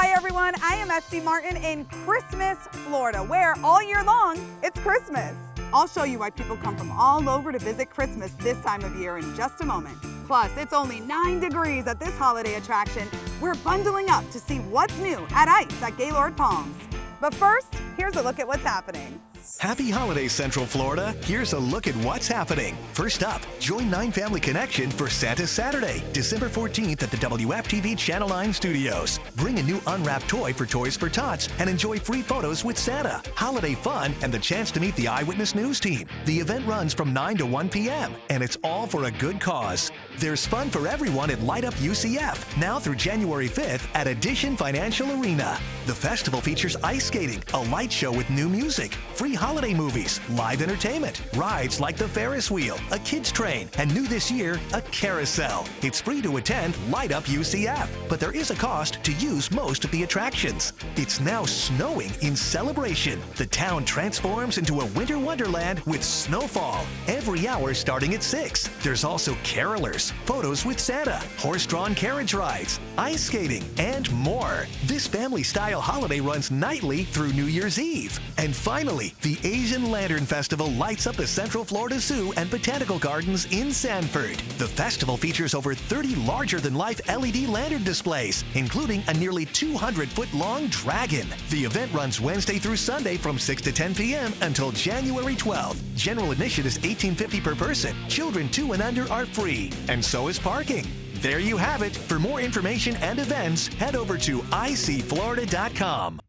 Hi everyone, I am SD Martin in Christmas, Florida, where all year long, it's Christmas. I'll show you why people come from all over to visit Christmas this time of year in just a moment. Plus, it's only 9 degrees at this holiday attraction. We're bundling up to see what's new at ICE at Gaylord Palms. But first, here's a look at what's happening. Happy holidays, Central Florida. Here's a look at what's happening. First up, join 9 Family Connection for Santa Saturday, December 14th at the WFTV Channel 9 studios. Bring a new unwrapped toy for Toys for Tots and enjoy free photos with Santa, holiday fun, and the chance to meet the Eyewitness News team. The event runs from 9 to 1 p.m., and it's all for a good cause. There's fun for everyone at Light Up UCF, now through January 5th at Addition Financial Arena. The festival features ice skating, a light show with new music, free holiday movies, live entertainment, rides like the Ferris wheel, a kids train, and new this year, a carousel. It's free to attend Light Up UCF, but there is a cost to use most of the attractions. It's now snowing in celebration. The town transforms into a winter wonderland with snowfall every hour starting at 6. There's also carolers, photos with Santa, horse-drawn carriage rides, ice skating, and more. This family-style holiday runs nightly through New Year's Eve. And finally, the Asian Lantern Festival lights up the Central Florida Zoo and Botanical Gardens in Sanford. The festival features over 30 larger-than-life LED lantern displays, including a nearly 200-foot-long dragon. The event runs Wednesday through Sunday from 6 to 10 p.m. until January 12th. General admission is $18.50 per person. Children 2 and under are free, and so is parking. There you have it. For more information and events, head over to icflorida.com.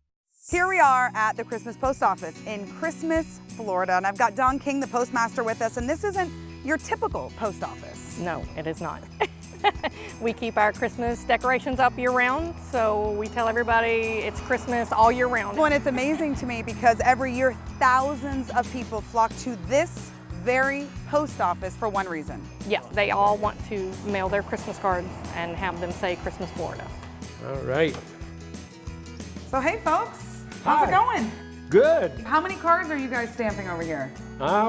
Here we are at the Christmas Post Office in Christmas, Florida, and I've got Don King, the postmaster, with us, and this isn't your typical post office. No, it is not. We keep our Christmas decorations up year round, so we tell everybody it's Christmas all year round. Well, and it's amazing to me because every year thousands of people flock to this very post office for one reason. Yes, they all want to mail their Christmas cards and have them say Christmas, Florida. All right. So hey folks, how's it going? Good. How many cards are you guys stamping over here?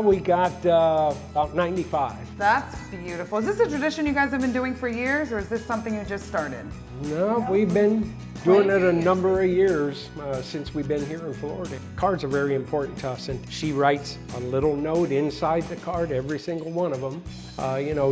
We got about 95. That's beautiful. Is this a tradition you guys have been doing for years, or is this something you just started? No, we've been doing it a number of years since we've been here in Florida. Cards are very important to us, and she writes a little note inside the card, every single one of them,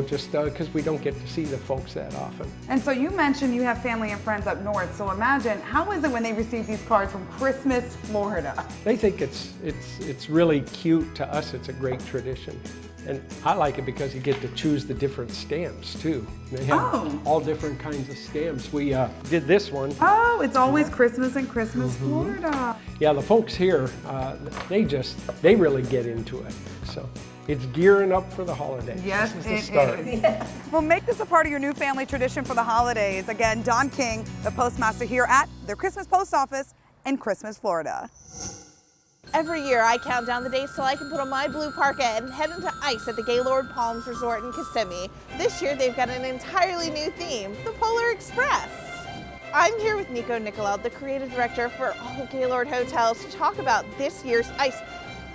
just because we don't get to see the folks that often. And so you mentioned you have family and friends up north, so imagine, how is it when they receive these cards from Christmas, Florida? They think it's really cute. To us, it's a great tradition. And I like it because you get to choose the different stamps too. They have all different kinds of stamps. We did this one. Oh, it's always Christmas in Christmas, Florida. Yeah, the folks here, they really get into it. So it's gearing up for the holidays. Yes, this is the start. Yeah. Well, make this a part of your new family tradition for the holidays. Again, Don King, the postmaster here at the Christmas Post Office in Christmas, Florida. Every year I count down the days till I can put on my blue parka and head into ice at the Gaylord Palms Resort in Kissimmee. This year they've got an entirely new theme, the Polar Express. I'm here with Nico Nicolau, the creative director for all Gaylord hotels, to talk about this year's ice.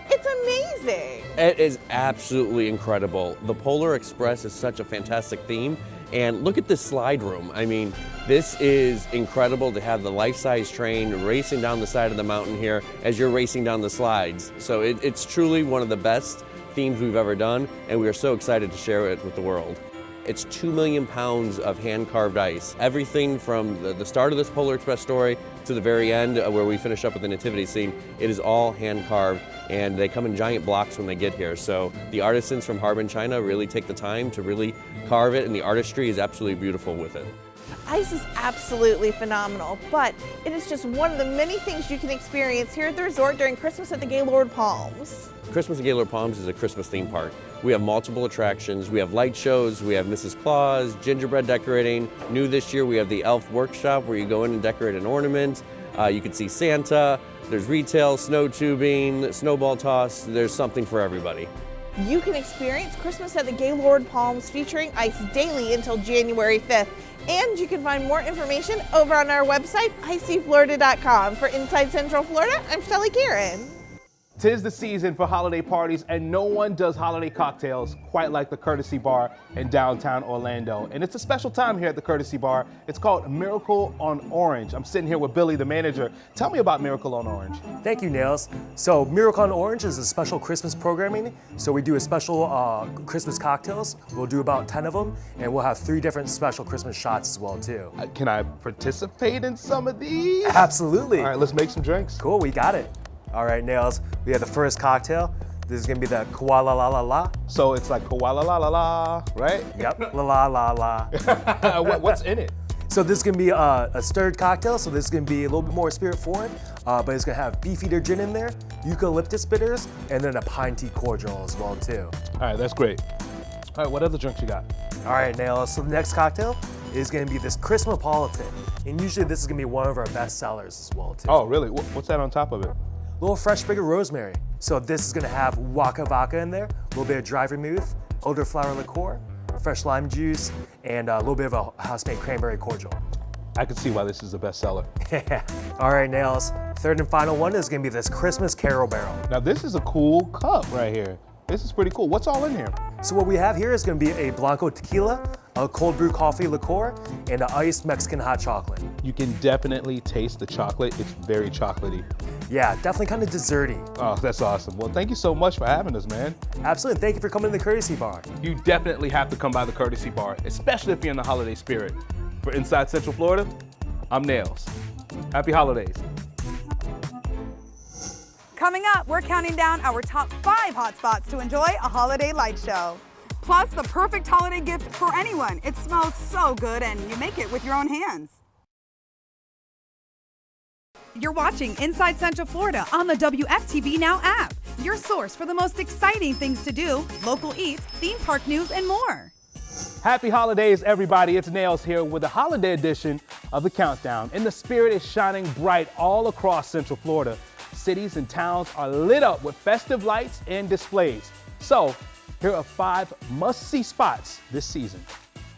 It's amazing. It is absolutely incredible. The Polar Express is such a fantastic theme. And look at this slide room. I mean, this is incredible to have the life-size train racing down the side of the mountain here as you're racing down the slides. So it's truly one of the best themes we've ever done, and we are so excited to share it with the world. It's 2 million pounds of hand-carved ice. Everything from the start of this Polar Express story to the very end where we finish up with the nativity scene, it is all hand-carved, and they come in giant blocks when they get here. So the artisans from Harbin, China really take the time to really carve it, and the artistry is absolutely beautiful with it. Ice is absolutely phenomenal, but it is just one of the many things you can experience here at the resort during Christmas at the Gaylord Palms. Christmas at Gaylord Palms is a Christmas theme park. We have multiple attractions. We have light shows, we have Mrs. Claus, gingerbread decorating. New this year, we have the elf workshop where you go in and decorate an ornament. You can see Santa, there's retail, snow tubing, snowball toss. There's something for everybody. You can experience Christmas at the Gaylord Palms featuring ice daily until January 5th. And you can find more information over on our website, icflorida.com. For Inside Central Florida, I'm Shelly Karen. 'Tis the season for holiday parties, and no one does holiday cocktails quite like the Courtesy Bar in downtown Orlando. And it's a special time here at the Courtesy Bar. It's called Miracle on Orange. I'm sitting here with Billy, the manager. Tell me about Miracle on Orange. Thank you, Nails. So Miracle on Orange is a special Christmas programming. So we do a special Christmas cocktails. We'll do about 10 of them, and we'll have 3 different special Christmas shots as well, too. Can I participate in some of these? Absolutely. All right, let's make some drinks. Cool, we got it. All right, Nails, we have the first cocktail. This is gonna be the koala la la la. So it's like koala la la la, right? Yep, la la la la. What's in it? So this is gonna be a stirred cocktail, so this is gonna be a little bit more spirit forward, but it's gonna have Beefeater gin in there, eucalyptus bitters, and then a pine tea cordial as well too. All right, that's great. All right, what other drinks you got? All right, Nails, so the next cocktail is gonna be this Christmapolitan, and usually this is gonna be one of our best sellers as well too. Oh, really? What's that on top of it? Little fresh sprig of rosemary. So this is gonna have Waka Vodka in there, a little bit of dry vermouth, elderflower liqueur, fresh lime juice, and a little bit of a house-made cranberry cordial. I can see why this is a bestseller. All right, Nails. Third and final one is gonna be this Christmas Carol Barrel. Now this is a cool cup right here. This is pretty cool. What's all in here? So what we have here is gonna be a Blanco tequila, a cold brew coffee liqueur, and an iced Mexican hot chocolate. You can definitely taste the chocolate. It's very chocolatey. Yeah, definitely kind of desserty. Oh, that's awesome. Well, thank you so much for having us, man. Absolutely, thank you for coming to the Courtesy Bar. You definitely have to come by the Courtesy Bar, especially if you're in the holiday spirit. For Inside Central Florida, I'm Nails. Happy holidays. Coming up, we're counting down our top 5 hotspots to enjoy a holiday light show. Plus, the perfect holiday gift for anyone. It smells so good and you make it with your own hands. You're watching Inside Central Florida on the WFTV Now app, your source for the most exciting things to do, local eats, theme park news, and more. Happy holidays, everybody. It's Nails here with a holiday edition of The Countdown. And the spirit is shining bright all across Central Florida. Cities and towns are lit up with festive lights and displays. So, here are 5 must-see spots this season.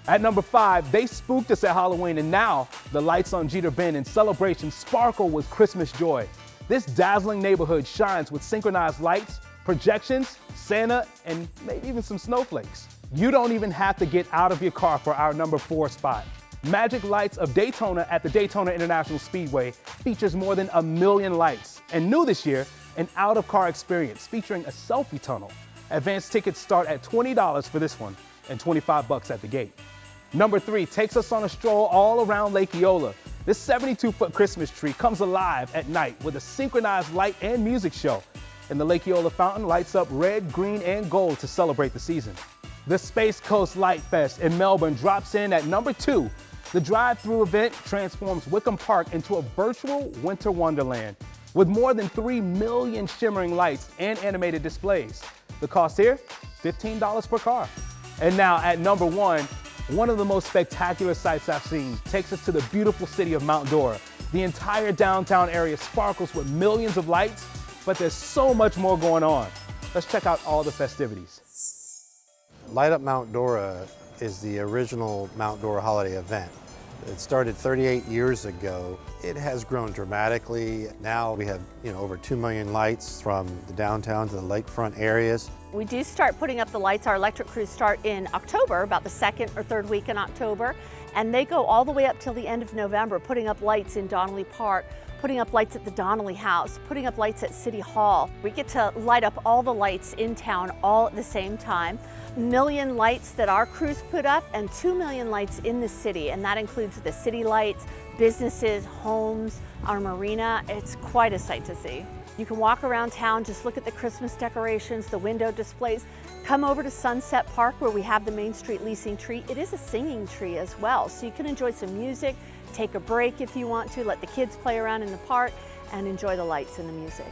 At number 5, they spooked us at Halloween, and now the lights on Jeter Bend in celebration sparkle with Christmas joy. This dazzling neighborhood shines with synchronized lights, projections, Santa, and maybe even some snowflakes. You don't even have to get out of your car for our number 4 spot. Magic Lights of Daytona at the Daytona International Speedway features more than 1 million lights. And new this year, an out-of-car experience featuring a selfie tunnel. Advanced tickets start at $20 for this one and $25 at the gate. Number 3 takes us on a stroll all around Lake Eola. This 72-foot Christmas tree comes alive at night with a synchronized light and music show. And the Lake Eola fountain lights up red, green, and gold to celebrate the season. The Space Coast Light Fest in Melbourne drops in at number 2. The drive-through event transforms Wickham Park into a virtual winter wonderland with more than 3 million shimmering lights and animated displays. The cost here, $15 per car. And now at number 1, one of the most spectacular sights I've seen takes us to the beautiful city of Mount Dora. The entire downtown area sparkles with millions of lights, but there's so much more going on. Let's check out all the festivities. Light Up Mount Dora is the original Mount Dora holiday event. It started 38 years ago. It has grown dramatically. Now we have over 2 million lights from the downtown to the lakefront areas. We do start putting up the lights. Our electric crews start in October, about the 2nd or 3rd week in October, and they go all the way up till the end of November, putting up lights in Donnelly Park, putting up lights at the Donnelly House, putting up lights at City Hall. We get to light up all the lights in town all at the same time. 1 million lights that our crews put up and 2 million lights in the city, and that includes the city lights, businesses, homes, our marina. It's quite a sight to see. You can walk around town, just look at the Christmas decorations, the window displays. Come over to Sunset Park where we have the Main Street leasing tree. It is a singing tree as well, so you can enjoy some music, take a break if you want to, let the kids play around in the park, and enjoy the lights and the music.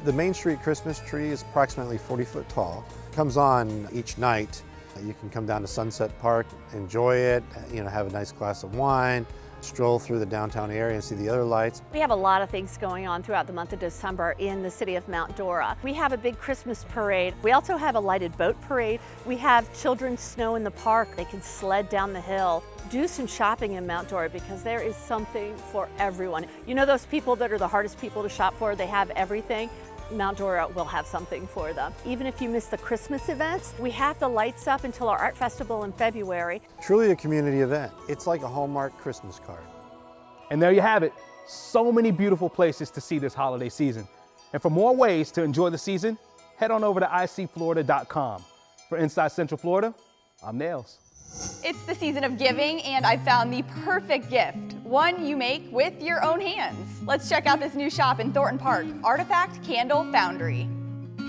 The Main Street Christmas tree is approximately 40 foot tall. It comes on each night. You can come down to Sunset Park, enjoy it, have a nice glass of wine, stroll through the downtown area and see the other lights. We have a lot of things going on throughout the month of December in the city of Mount Dora. We have a big Christmas parade. We also have a lighted boat parade. We have children's snow in the park. They can sled down the hill. Do some shopping in Mount Dora because there is something for everyone. You know those people that are the hardest people to shop for? They have everything. Mount Dora will have something for them. Even if you miss the Christmas events, we have the lights up until our art festival in February. Truly a community event. It's like a Hallmark Christmas card. And there you have it. So many beautiful places to see this holiday season. And for more ways to enjoy the season, head on over to icflorida.com. For Inside Central Florida, I'm Nails. It's the season of giving, and I found the perfect gift, one you make with your own hands. Let's check out this new shop in Thornton Park, Artifact Candle Foundry.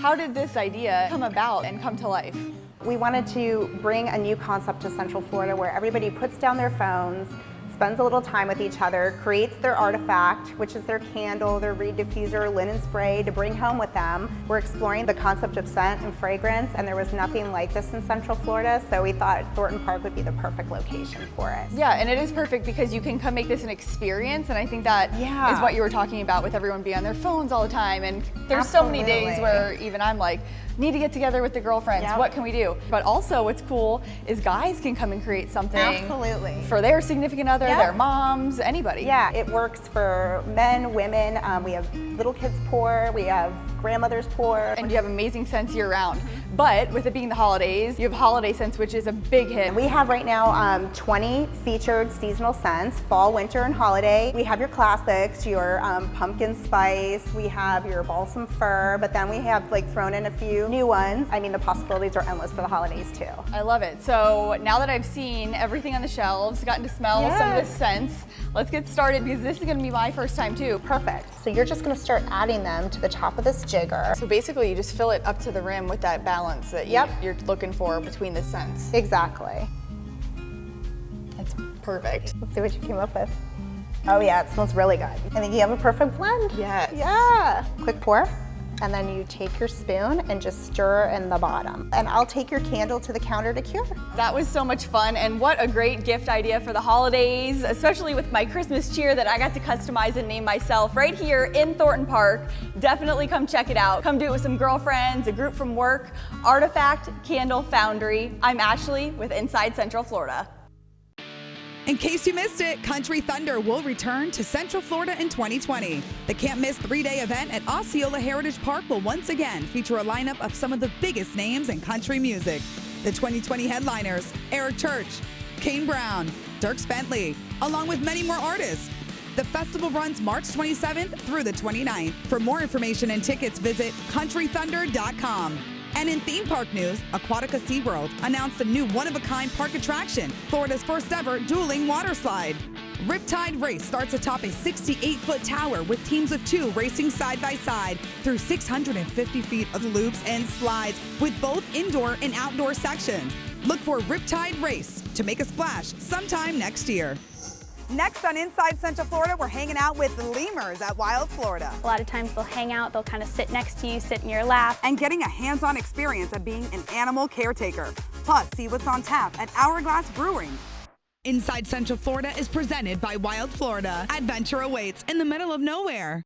How did this idea come about and come to life? We wanted to bring a new concept to Central Florida where everybody puts down their phones, spends a little time with each other, creates their artifact, which is their candle, their reed diffuser, linen spray to bring home with them. We're exploring the concept of scent and fragrance, and there was nothing like this in Central Florida, so we thought Thornton Park would be the perfect location for it. Yeah, and it is perfect because you can come make this an experience, and I think that is what you were talking about with everyone being on their phones all the time, and there's so many days where even I'm like, need to get together with the girlfriends, what can we do? But also what's cool is guys can come and create something for their significant other, their moms, anybody. Yeah, it works for men, women, we have little kids pour, we have grandmothers pour. And you have amazing scents year round. But with it being the holidays, you have holiday scents, which is a big hit. We have right now 20 featured seasonal scents, fall, winter, and holiday. We have your classics, your pumpkin spice, we have your balsam fir, but then we have like thrown in a few new ones. I mean, the possibilities are endless for the holidays too. I love it. So now that I've seen everything on the shelves, gotten to smell some of the scents, let's get started because this is gonna be my first time too. Perfect. So you're just gonna start adding them to the top of this jigger. So basically you just fill it up to the rim with that balance that you're looking for between the scents. Exactly. That's perfect. Let's see what you came up with. Oh yeah, it smells really good. I think you have a perfect blend. Yes. Yeah. Quick pour. And then you take your spoon and just stir in the bottom. And I'll take your candle to the counter to cure. That was so much fun, and what a great gift idea for the holidays, especially with my Christmas cheer that I got to customize and name myself right here in Thornton Park. Definitely come check it out. Come do it with some girlfriends, a group from work. Artifact Candle Foundry. I'm Ashley with Inside Central Florida. In case you missed it, Country Thunder will return to Central Florida in 2020. The can't-miss three-day event at Osceola Heritage Park will once again feature a lineup of some of the biggest names in country music. The 2020 headliners, Eric Church, Kane Brown, Dierks Bentley, along with many more artists. The festival runs March 27th through the 29th. For more information and tickets, visit countrythunder.com. And in theme park news, Aquatica SeaWorld announced a new one-of-a-kind park attraction, Florida's first ever dueling water slide. Riptide Race starts atop a 68-foot tower with teams of 2 racing side by side through 650 feet of loops and slides with both indoor and outdoor sections. Look for Riptide Race to make a splash sometime next year. Next on Inside Central Florida, we're hanging out with the lemurs at Wild Florida. A lot of times they'll hang out, they'll kind of sit next to you, sit in your lap. And getting a hands-on experience of being an animal caretaker. Plus, see what's on tap at Hourglass Brewing. Inside Central Florida is presented by Wild Florida. Adventure awaits in the middle of nowhere.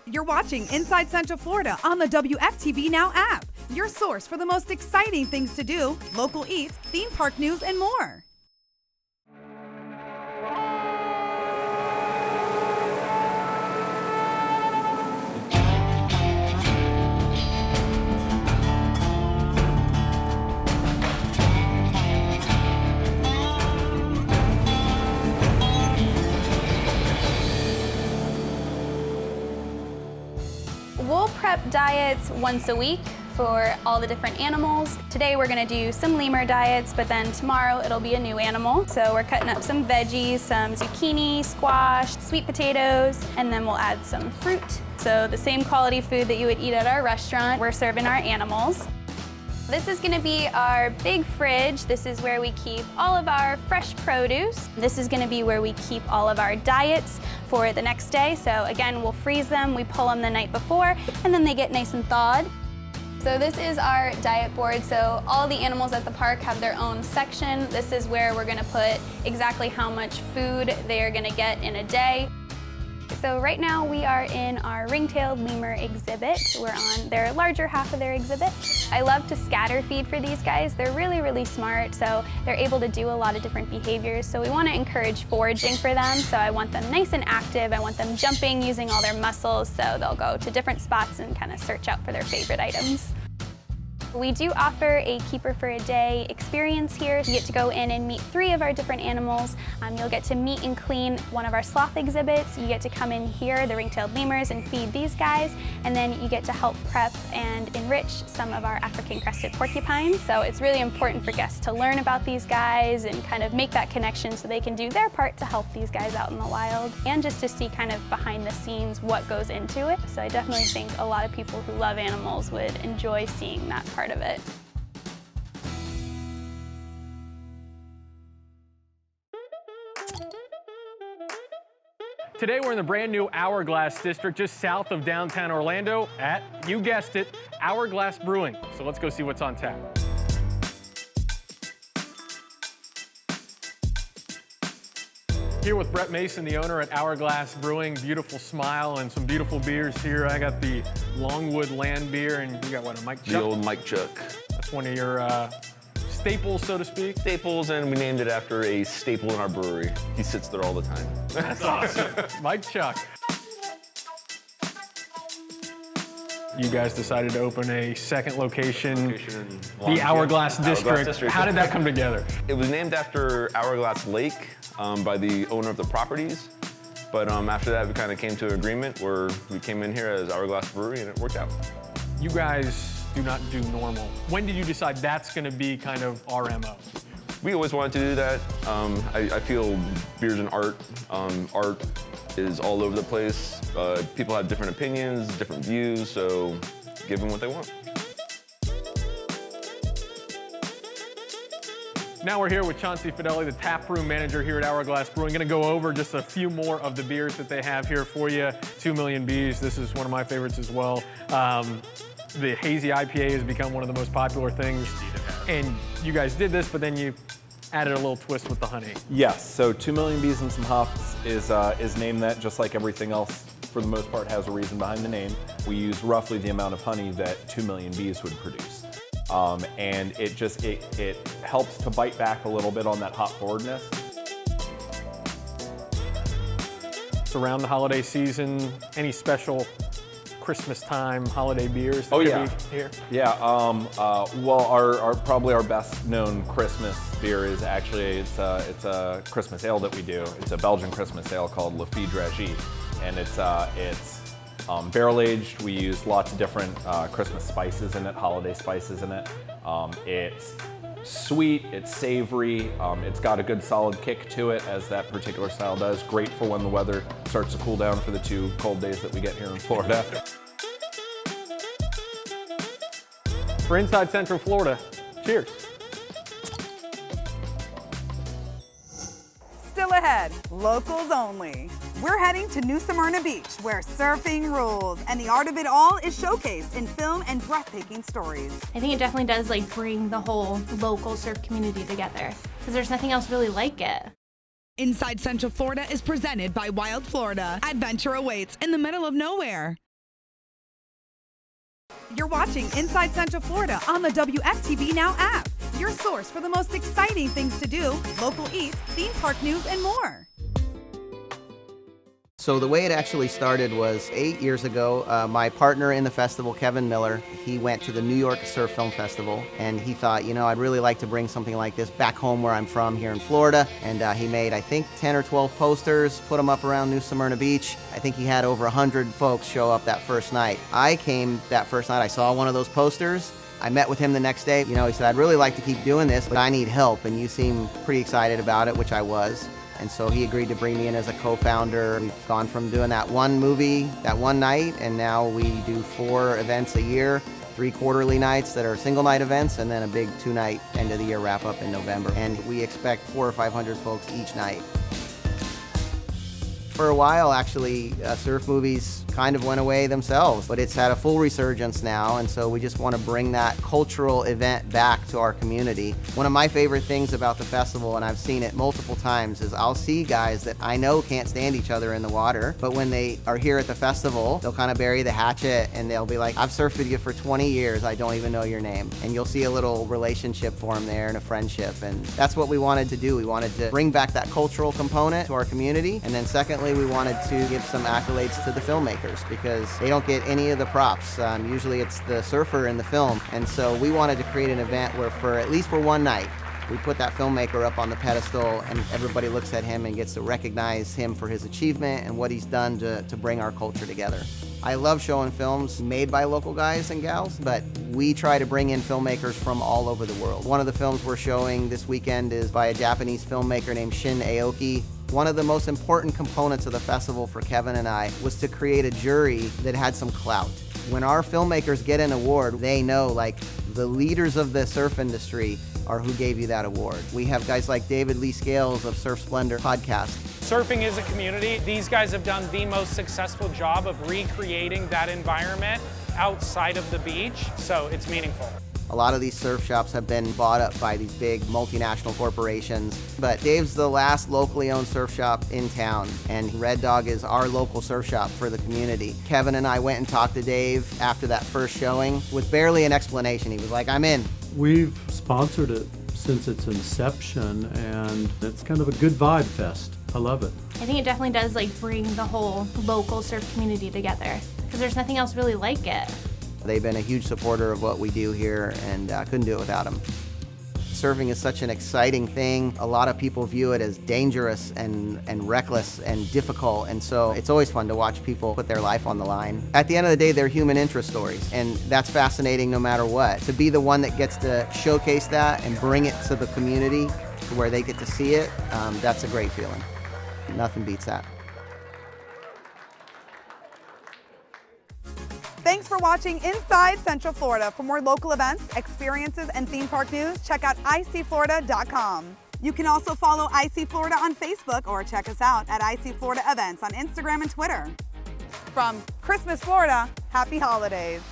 You're watching Inside Central Florida on the WFTV Now app. Your source for the most exciting things to do, local eats, theme park news, and more. We'll prep diets once a week for all the different animals. Today we're gonna do some lemur diets, but then tomorrow it'll be a new animal. So we're cutting up some veggies, some zucchini, squash, sweet potatoes, and then we'll add some fruit. So the same quality food that you would eat at our restaurant, we're serving our animals. This is gonna be our big fridge. This is where we keep all of our fresh produce. This is gonna be where we keep all of our diets for the next day. So again, we'll freeze them, we pull them the night before, and then they get nice and thawed. So this is our diet board. So all the animals at the park have their own section. This is where we're gonna put exactly how much food they are gonna get in a day. So right now we are in our ring-tailed lemur exhibit. We're on their larger half of their exhibit. I love to scatter feed for these guys. They're really, really smart, so they're able to do a lot of different behaviors. So we want to encourage foraging for them. So I want them nice and active. I want them jumping, using all their muscles, so they'll go to different spots and kind of search out for their favorite items. We do offer a keeper for a day experience here. You get to go in and meet 3 of our different animals. You'll get to meet and clean one of our sloth exhibits. You get to come in here, the ring-tailed lemurs, and feed these guys. And then you get to help prep and enrich some of our African crested porcupines. So it's really important for guests to learn about these guys and kind of make that connection so they can do their part to help these guys out in the wild. And just to see kind of behind the scenes what goes into it. So I definitely think a lot of people who love animals would enjoy seeing that part of it. Today we're in the brand new Hourglass district just south of downtown Orlando at, you guessed it, Hourglass Brewing. So let's go see what's on tap. Here with Brett Mason, the owner at Hourglass Brewing. Beautiful smile and some beautiful beers here. I got the Longwood Land beer, and you got what, a Mike Chuck? The old Mike Chuck. That's one of your staples, so to speak? Staples, and we named it after a staple in our brewery. He sits there all the time. That's awesome. Mike Chuck. You guys decided to open a second location the Hourglass District. How did that come together? It was named after Hourglass Lake by the owner of the properties. But after that, we kind of came to an agreement where we came in here as Hourglass Brewery, and it worked out. You guys do not do normal. When did you decide that's going to be kind of our MO? We always wanted to do that. I feel beer's an art. Art is all over the place. People have different opinions, different views, so give them what they want. Now we're here with Chauncey Fideli, the taproom manager here at Hourglass Brewing. Going to go over just a few more of the beers that they have here for you. 2 Million Bees, this is one of my favorites as well. The hazy IPA has become one of the most popular things. And you guys did this, but then you added a little twist with the honey. Yes, so 2 Million Bees and Some Hops is named that, just like everything else for the most part has a reason behind the name. We use roughly the amount of honey that 2 million bees would produce. And it helps to bite back a little bit on that hop forwardness. It's around the holiday season. Any special Christmas time holiday beers that could be here? Yeah, well, probably our best known Christmas beer is actually, it's a Christmas ale that we do. It's a Belgian Christmas ale called La Fille Dragie, and it's barrel aged. We use lots of different Christmas spices in it, holiday spices in it. It's sweet, it's savory, it's got a good solid kick to it, as that particular style does. Great for when the weather starts to cool down for the 2 cold days that we get here in Florida. For Inside Central Florida, cheers. Still ahead, locals only. We're heading to New Smyrna Beach, where surfing rules, and the art of it all is showcased in film and breathtaking stories. I think it definitely does bring the whole local surf community together, because there's nothing else really like it. Inside Central Florida is presented by Wild Florida. Adventure awaits in the middle of nowhere. You're watching Inside Central Florida on the WFTV Now app, your source for the most exciting things to do, local eats, theme park news, and more. So the way it actually started was 8 years ago. My partner in the festival, Kevin Miller, he went to the New York Surf Film Festival, and he thought, I'd really like to bring something like this back home where I'm from, here in Florida. And he made, I think, 10 or 12 posters, put them up around New Smyrna Beach. I think he had over 100 folks show up that first night. I came that first night, I saw one of those posters. I met with him the next day. He said, I'd really like to keep doing this, but I need help, and you seem pretty excited about it, which I was. And so he agreed to bring me in as a co-founder. We've gone from doing that one movie, that one night, and now we do 4 events a year, 3 quarterly nights that are single night events, and then a big 2-night end of the year wrap up in November. And we expect 400 or 500 folks each night. For a while, actually, surf movies kind of went away themselves, but it's had a full resurgence now, and so we just want to bring that cultural event back to our community. One of my favorite things about the festival, and I've seen it multiple times, is I'll see guys that I know can't stand each other in the water, but when they are here at the festival, they'll kind of bury the hatchet and they'll be like, I've surfed with you for 20 years, I don't even know your name. And you'll see a little relationship form there and a friendship, and that's what we wanted to do. We wanted to bring back that cultural component to our community, and then secondly, we wanted to give some accolades to the filmmakers because they don't get any of the props. Usually it's the surfer in the film, and so we wanted to create an event where for at least for one night, we put that filmmaker up on the pedestal and everybody looks at him and gets to recognize him for his achievement and what he's done to bring our culture together. I love showing films made by local guys and gals, but we try to bring in filmmakers from all over the world. One of the films we're showing this weekend is by a Japanese filmmaker named Shin Aoki. One of the most important components of the festival for Kevin and I was to create a jury that had some clout. When our filmmakers get an award, they know like the leaders of the surf industry are who gave you that award. We have guys like David Lee Scales of Surf Splendor podcast. Surfing is a community. These guys have done the most successful job of recreating that environment outside of the beach, so it's meaningful. A lot of these surf shops have been bought up by these big multinational corporations, but Dave's the last locally owned surf shop in town, and Red Dog is our local surf shop for the community. Kevin and I went and talked to Dave after that first showing with barely an explanation. He was like, I'm in. We've sponsored it since its inception, and it's kind of a good vibe fest. I love it. I think it definitely does like bring the whole local surf community together because there's nothing else really like it. They've been a huge supporter of what we do here, and couldn't do it without them. Surfing is such an exciting thing. A lot of people view it as dangerous and reckless and difficult, and so it's always fun to watch people put their life on the line. At the end of the day, they're human interest stories, and that's fascinating no matter what. To be the one that gets to showcase that and bring it to the community to where they get to see it, that's a great feeling. Nothing beats that. Thanks for watching Inside Central Florida. For more local events, experiences, and theme park news, check out icflorida.com. You can also follow IC Florida on Facebook or check us out at IC Florida Events on Instagram and Twitter. From Christmas, Florida, happy holidays.